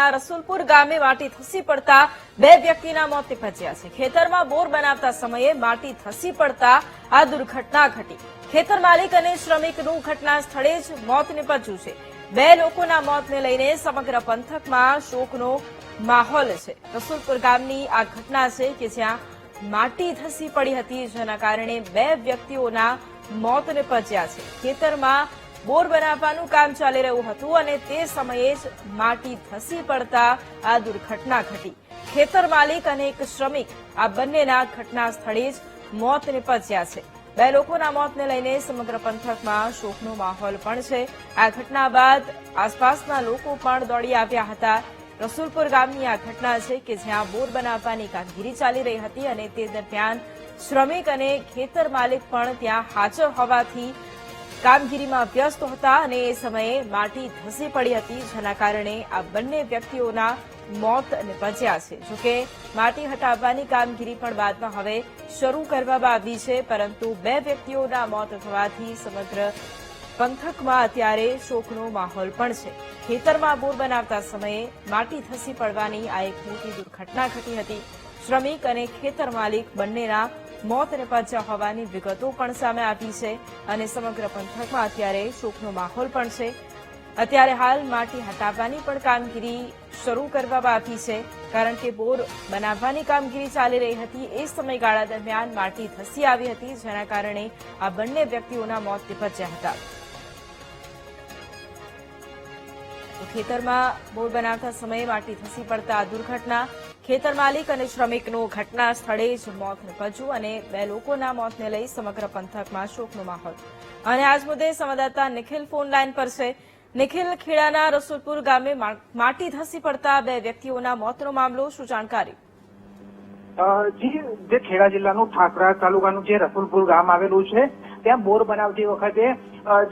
જિલ્લાના રસુલપુર ગામે માટી ધસી પડતા 2 વ્યક્તિના મોત નિપજ્યા છે। ખેતરમાં બોર બનાવતા સમયે માટી ધસી પડતા આ દુર્ઘટના ઘટી। ખેતર માલિક અને શ્રમિકનું ઘટના સ્થળે જ મોત નિપજ્યું છે। 2 લોકોના મોતને લઈને સમગ્ર પંથકમાં શોકનો માહોલ છે। રસુલપુર ગામની આ ઘટના છે કે જ્યાં માટી ધસી પડી હતી, જેના કારણે 2 વ્યક્તિઓના મોત નિપજ્યા છે। ખેતરમાં બોર બનાવવાનું કામ ચાલી રહ્યું હતું અને તે સમયે જ માટી ધસી પડતા આ દુર્ઘટના ઘટી। ખેતર માલિક અને એક શ્રમિક આ બંનેના ઘટના સ્થળે જ મોત નિપજ્યા છે। 2 લોકોના મોતને લઈને સમગ્ર પંથકમાં શોકનો માહોલ પણ છે। આ ઘટના બાદ આસપાસના લોકો પણ દોડી આવ્યા હતા। રસુલપુર ગામની આ ઘટના છે કે જ્યાં બોર બનાવવાની કામગીરી ચાલી રહી હતી અને તે દરમિયાન શ્રમિક અને ખેતર માલિક પણ ત્યાં હાજર હોવાથી કામગીરીમાં વ્યસ્ત હતા અને એ સમયે માટી ધસી પડી હતી, જેના કારણે આ બંને વ્યક્તિઓના મોત નિપજ્યા છે। જોકે માટી હટાવવાની કામગીરી પણ બાદમાં હવે શરૂ કરવામાં આવી છે, પરંતુ 2 વ્યક્તિઓના મોત થવાથી સમગ્ર પંથકમાં અત્યારે શોકનો માહોલ પણ છે। ખેતરમાં બોર બનાવતા સમયે માટી ધસી પડવાની આ એક મોટી દુર્ઘટના ઘટી હતી। શ્રમિક અને ખેતર માલિક બંનેના મોત નિપજ્યા હોવાની વિગતો પણ સામે આવી છે અને સમગ્ર પંથકમાં અત્યારે શોકનો માહોલ પણ છે। અત્યારે હાલ માટી હટાવવાની પણ કામગીરી શરૂ કરવામાં આવી છે, કારણ કે બોર બનાવવાની કામગીરી ચાલી રહી હતી। એ સમયગાળા દરમિયાન માટી ધસી આવી હતી, જેના કારણે આ બંને વ્યક્તિઓના મોત નિપજ્યા હતા। ખેતરમાં બોર બનાવતા સમયે માટી ધસી પડતા આ દુર્ઘટના, ખેતર માલિક અને શ્રમિકનું ઘટના સ્થળે જ મોત નિપજ્યું અને 2 લોકોના મોતને લઈ સમગ્ર પંથકમાં શોકનો માહોલ। અને આજ મુદ્દે સંવાદદાતા નિખિલ ફોન લાઈન પર છે। નિખિલ, ખેડાના રસુલપુર ગામે માટી ધસી પડતા 2 વ્યક્તિઓના મોતનો મામલો, શું જાણકારી? જી, જે ખેડા જિલ્લાનું ઠાકરા તાલુકાનું જે રસુલપુર ગામ આવેલું છે, ત્યાં બોર બનાવતી વખતે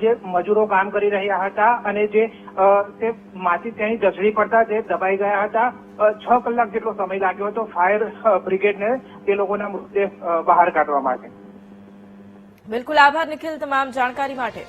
જે મજૂરો કામ કરી રહ્યા હતા અને જે તે માટી ત્યાંની ધસડી પડતા તે દબાઈ ગયા હતા। 6 કલાક જેટલો સમય લાગ્યો હતો ફાયર બ્રિગેડને તે લોકોના મૃતદેહ બહાર કાઢવા માટે। બિલકુલ, આભાર નિખિલ તમામ જાણકારી માટે।